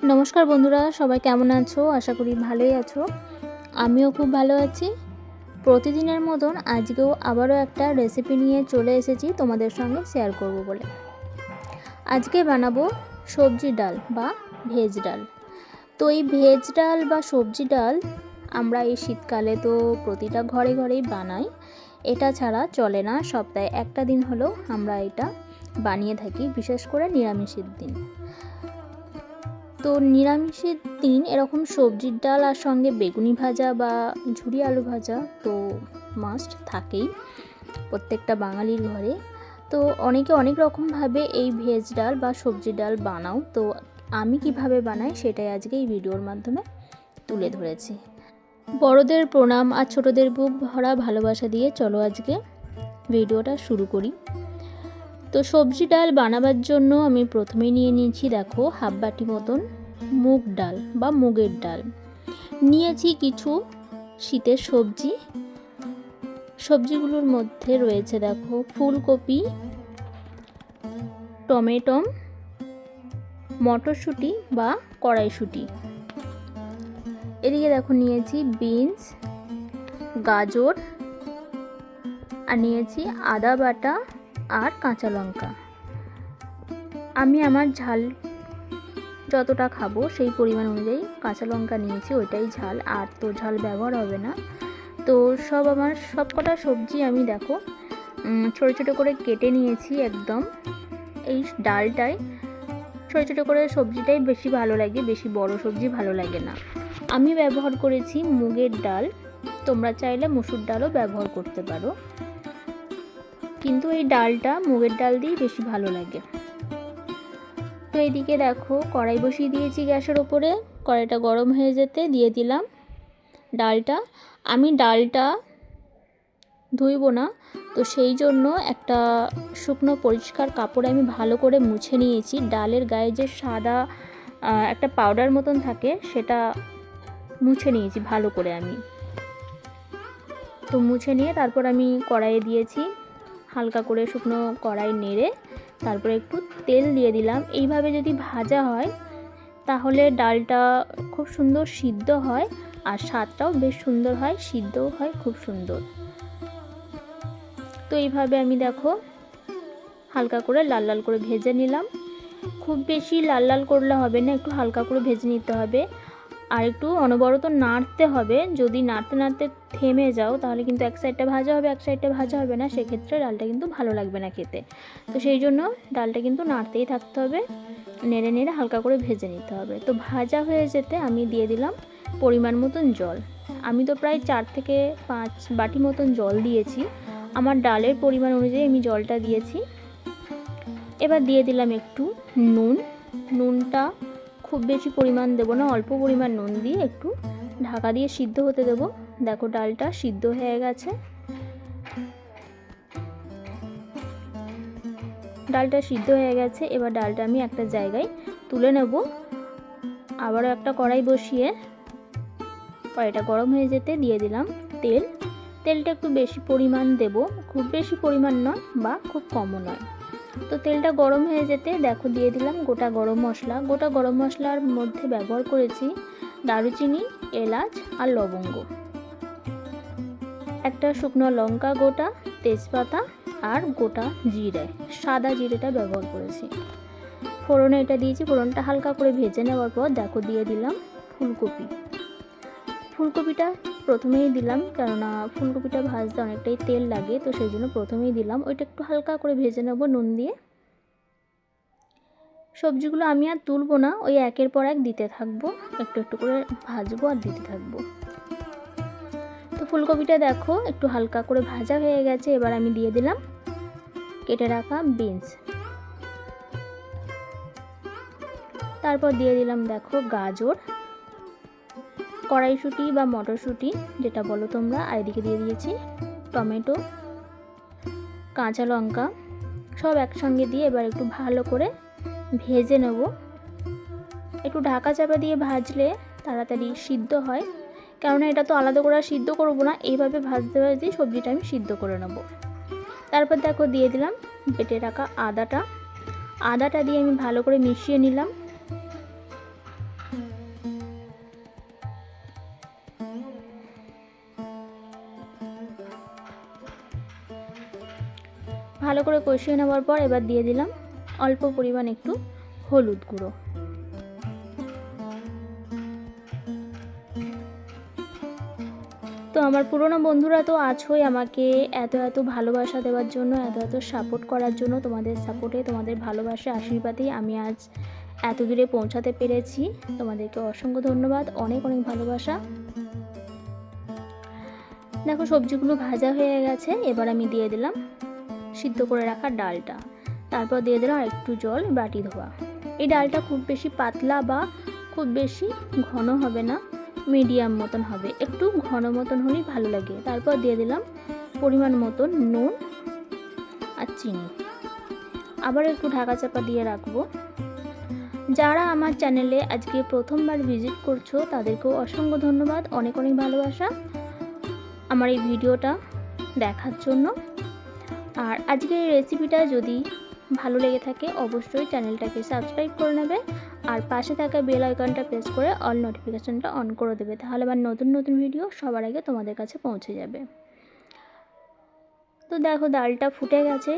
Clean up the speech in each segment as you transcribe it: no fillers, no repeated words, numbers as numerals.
নমস্কার বন্ধুরা, সবাই কেমন আছো? আশা করি ভালোই আছো। আমিও খুব ভালো আছি। প্রতিদিনের মতন আজকেও আবারও একটা রেসিপি নিয়ে চলে এসেছি তোমাদের সঙ্গে শেয়ার করব বলে। আজকে বানাবো সবজি ডাল বা ভেজ ডাল। তো এই ভেজ ডাল বা সবজি ডাল আমরা এই শীতকালে তো প্রতিটা ঘরে ঘরেই বানাই। এটা ছাড়া চলে না, সপ্তাহে একটা দিন হলেও আমরা এটা বানিয়ে থাকি, বিশেষ করে নিরামিষের দিন। তো নিরামিষের দিন এরকম সবজির ডাল আর সঙ্গে বেগুনি ভাজা বা ঝুরি আলু ভাজা তো মাস্ট থাকেই প্রত্যেকটা বাঙালির ঘরে। তো অনেকে অনেক রকমভাবে এই ভেজ ডাল বা সবজি ডাল বানাও। তো আমি কিভাবে বানাই সেটাই আজকে এই ভিডিওর মাধ্যমে তুলে ধরেছি। বড়দের প্রণাম আর ছোটদের বুক ভরা ভালোবাসা দিয়ে চলো আজকে ভিডিওটা শুরু করি। তো সবজি ডাল বানাবার জন্য আমি প্রথমেই নিয়ে নিয়েছি, দেখো, হাফ বাটি মতন মুগ ডাল বা মুগের ডাল। নিয়েছি কিছু শীতের সবজি। সবজিগুলোর মধ্যে রয়েছে, দেখো, ফুলকপি, টমেটো, মটরশুঁটি বা কড়াইশুঁটি। এদিকে দেখো নিয়েছি বিনস, গাজর, আর নিয়েছি আদা বাটা আর কাঁচা লঙ্কা। আমি আমার ঝাল যতটা খাবো সেই পরিমাণ অনুযায়ী কাঁচা লঙ্কা নিয়েছি, ওইটাই ঝাল, আর তো ঝাল ব্যবহার হবে না। তো আমার সব কটা সবজি আমি দেখো ছোটো ছোটো করে কেটে নিয়েছি একদম। এই ডালটাই ছোটো ছোটো করে সবজিটাই বেশি ভালো লাগে, বেশি বড় সবজি ভালো লাগে না। আমি ব্যবহার করেছি মুগের ডাল, তোমরা চাইলে মসুর ডালও ব্যবহার করতে পারো, কিন্তু এই ডালটা মুগের ডাল দিয়ে বেশি ভালো লাগে। তো এইদিকে দেখো কড়াই বসিয়ে দিয়েছি গ্যাসের ওপরে। কড়াইটা গরম হয়ে যেতে দিয়ে দিলাম ডালটা। আমি ডালটা ধুইব না, তো সেই জন্য একটা শুকনো পরিষ্কার কাপড়ে আমি ভালো করে মুছে নিয়েছি। ডালের গায়ে যে সাদা একটা পাউডার মতন থাকে সেটা মুছে নিয়েছি ভালো করে আমি। তো মুছে নিয়ে তারপর আমি কড়াইয়ে দিয়েছি, হালকা করে শুকনো কড়াই নেড়ে তারপরে একটু তেল দিয়ে দিলাম। এইভাবে যদি ভাজা হয় তাহলে ডালটা খুব সুন্দর সিদ্ধ হয় আর স্বাদটাও বেশ সুন্দর হয়, সিদ্ধও হয় খুব সুন্দর। তো এইভাবে আমি দেখো হালকা করে লাল লাল করে ভেজে নিলাম। খুব বেশি লাল লাল করলে হবে না, একটু হালকা করে ভেজে নিতে হবে আর একটু অনবরত নাড়তে হবে। যদি নাড়তে নাড়তে থেমে যাও তাহলে কিন্তু এক সাইডটা ভাজা হবে, এক সাইডটা ভাজা হবে না, সেক্ষেত্রে ডালটা কিন্তু ভালো লাগবে না খেতে। তো সেই জন্য ডালটা কিন্তু নাড়তেই থাকতে হবে, নেড়ে নেড়ে হালকা করে ভেজে নিতে হবে। তো ভাজা হয়ে যেতে আমি দিয়ে দিলাম পরিমাণ মতন জল। আমি তো প্রায় 4 থেকে 5 বাটি মতন জল দিয়েছি, আমার ডালের পরিমাণ অনুযায়ী আমি জলটা দিয়েছি। এবার দিয়ে দিলাম একটু নুন। নুনটা খুব বেশি পরিমাণ দেবো না, অল্প পরিমাণ নুন দিয়ে একটু ঢাকা দিয়ে সিদ্ধ হতে দেবো। দেখো ডালটা সিদ্ধ হয়ে গেছে। ডালটা সিদ্ধ হয়ে গেছে, এবার ডালটা আমি একটা জায়গায় তুলে নেব। আবারও একটা কড়াই বসিয়ে কড়াইটা গরম হয়ে যেতে দিয়ে দিলাম তেল। তেলটা একটু বেশি পরিমাণ দেব, খুব বেশি পরিমাণ নয় বা খুব কমও নয়। তো তেলটা গরম হয়ে যেতে দেখো দিয়ে দিলাম গোটা গরম মশলা। গোটা গরম মশলার মধ্যে ব্যবহার করেছি দারুচিনি, এলাচ আর লবঙ্গ, একটা শুকনো লঙ্কা গোটা, তেজপাতা আর গোটা জিরে, সাদা জিরেটা ব্যবহার করেছি। ফোড়নে এটা দিয়েছি। ফোড়নটা হালকা করে ভেজে নেওয়ার পর দেখো দিয়ে দিলাম ফুলকপি। ফুলকপিটা প্রথমেই দিলাম, কেননা ফুলকপিটা ভাজতে অনেকটাই তেল লাগে, তো সেই জন্য প্রথমেই দিলাম। ওইটা একটু হালকা করে ভেজে নেব নুন দিয়ে। সবজিগুলো আমি আর তুলবো না, ওই একের পর এক দিতে থাকবো, একটু একটু করে ভাজবো আর দিতে থাকবো। তো ফুলকপিটা দেখো একটু হালকা করে ভাজা হয়ে গেছে। এবার আমি দিয়ে দিলাম কেটে রাখা বিনস। তারপর দিয়ে দিলাম দেখো গাজর, কড়াইশুঁটি বা মটরশুঁটি যেটা বলো তোমরা, আর এদিকে দিয়ে দিয়েছি টমেটো, কাঁচা লঙ্কা, সব একসঙ্গে দিয়ে এবার একটু ভালো করে ভেজে নেব। একটু ঢাকা চাপা দিয়ে ভাজলে তাড়াতাড়ি সিদ্ধ হয়, কেননা এটা তো আলাদা করে সিদ্ধ করবো না, এইভাবে ভাজতে ভাজতে সবজিটা আমি সিদ্ধ করে নেব। তারপর দেখো দিয়ে দিলাম বেটে রাখা আদাটা দিয়ে আমি ভালো করে মিশিয়ে নিলাম। ভালো করে কষিয়ে নেওয়ার পর এবার দিয়ে দিলাম অল্প পরিমাণ একটু হলুদ গুঁড়ো। তো আমার পুরনো বন্ধুরা তো আছোই আমাকে এত এত ভালোবাসা দেওয়ার জন্য, এত এত সাপোর্ট করার জন্য। তোমাদের সাপোর্টে, তোমাদের ভালোবাসা, আশীর্বাদেই আমি আজ এত দূরে পৌঁছাতে পেরেছি। তোমাদেরকে অসংখ্য ধন্যবাদ, অনেক অনেক ভালোবাসা। দেখো সবজিগুলো ভাজা হয়ে গেছে, এবার আমি দিয়ে দিলাম সিদ্ধ করে রাখা ডালটা, তারপর দিয়ে দিলাম একটু জল বাটি ধোয়া। এই ডালটা খুব বেশি পাতলা বা খুব বেশি ঘন হবে না, মিডিয়াম মতন হবে, একটু ঘন মতন হলেই ভালো লাগে। তারপর দিয়ে দিলাম পরিমাণ মতন নুন আর চিনি, আবার একটু ঢাকা চাপা দিয়ে রাখবো। যারা আমার চ্যানেলে আজকে প্রথমবার ভিজিট করছো তাদেরকেও অসংখ্য ধন্যবাদ, অনেক অনেক ভালোবাসা আমার এই ভিডিওটা দেখার জন্য। আর আজকের এই রেসিপিটা যদি ভালো লেগে থাকে অবশ্যই চ্যানেলটাকে সাবস্ক্রাইব করে নেবে, আর পাশে থাকা বেল আইকনটা প্রেস করে অল নোটিফিকেশনটা অন করে দেবে, তাহলে আবার নতুন নতুন ভিডিও সবার আগে তোমাদের কাছে পৌঁছে যাবে। তো দেখো ডালটা ফুটে গেছে,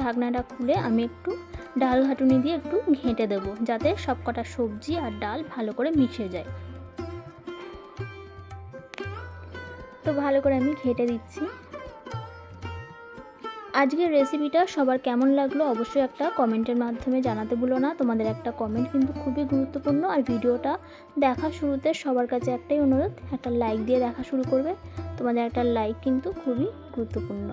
ঢাকনাটা খুলে আমি একটু ডাল ঘাটুনি দিয়ে একটু ঘেঁটে দেবো, যাতে সবকটা সবজি আর ডাল ভালো করে মিশে যায়। তো ভালো করে আমি ঘেঁটে দিচ্ছি। আজকের রেসিপিটা সবার কেমন লাগলো অবশ্যই একটা কমেন্টের মাধ্যমে জানাতে ভুলো না। তোমাদের একটা কমেন্ট কিন্তু খুবই গুরুত্বপূর্ণ। আর ভিডিওটা দেখা শুরুতে সবার কাছে একটাই অনুরোধ, একটা লাইক দিয়ে দেখা শুরু করবে। তোমাদের একটা লাইক কিন্তু খুবই গুরুত্বপূর্ণ।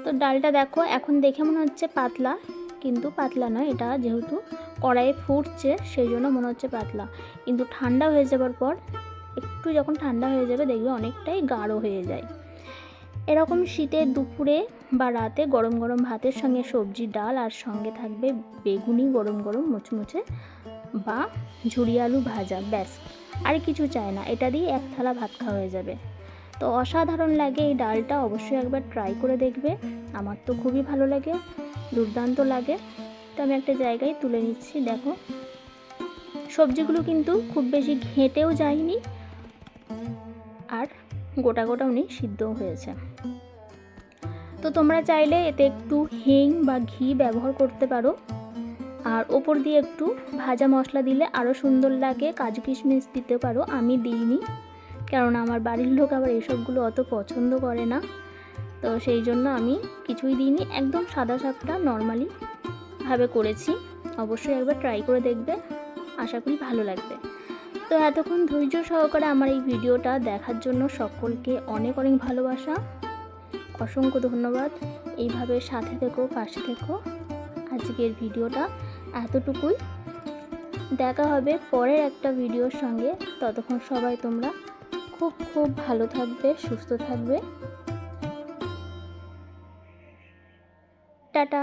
তো ডালটা দেখো এখন দেখে মনে হচ্ছে পাতলা, কিন্তু পাতলা নয়, এটা যেহেতু কড়াইয়ে ফুটছে সেই জন্য মনে হচ্ছে পাতলা, কিন্তু ঠান্ডা হয়ে যাবার পর একটু যখন ঠান্ডা হয়ে যাবে দেখবে অনেকটাই গাঢ় হয়ে যায়। এরকম শীতের দুপুরে বা রাতে গরম গরম ভাতের সঙ্গে সবজি ডাল আর সঙ্গে থাকবে বেগুনি গরম গরম মুচমুচে বা ঝুরি আলু ভাজা, ব্যাস আর কিছু চাই না, এটা দিয়ে এক থালা ভাত খাওয়া হয়ে যাবে। তো অসাধারণ লাগে এই ডালটা, অবশ্যই একবার ট্রাই করে দেখবে। আমার তো খুবই ভালো লাগে, দুর্দান্ত লাগে। তো আমি একটা জায়গায় তুলে নিচ্ছি। দেখো সবজিগুলো কিন্তু খুব বেশি ঘেঁটেও যায়নি আর গোটা গোটাও নেই, সিদ্ধও হয়েছে। তো তোমরা চাইলে এতে একটু হিং বা ঘি ব্যবহার করতে পারো, আর ওপর দিয়ে একটু ভাজা মশলা দিলে আরও সুন্দর লাগে, কাজু কিশমিশ দিতে পারো। আমি দিইনি, কারণ আমার বাড়ির লোক আবার এসবগুলো অত পছন্দ করে না, তো সেই জন্য আমি কিছুই দিইনি, একদম সাদা সাপটা নর্মালি ভাবে করেছি। অবশ্যই একবার ট্রাই করে দেখবে, আশা করি ভালো লাগবে। তো এতক্ষণ ধৈর্য সহকারে আমার এই ভিডিওটা দেখার জন্য সকলকে অনেক অনেক ভালোবাসা, অসংখ্য ধন্যবাদ। এইভাবে সাথে থেকো, পাশে থেকো। আজকের ভিডিওটা এতটুকুই, দেখা হবে পরের একটা ভিডিওর সঙ্গে। ততক্ষণ সবাই তোমরা খুব খুব ভালো থাকবে, সুস্থ থাকবে। টাটা।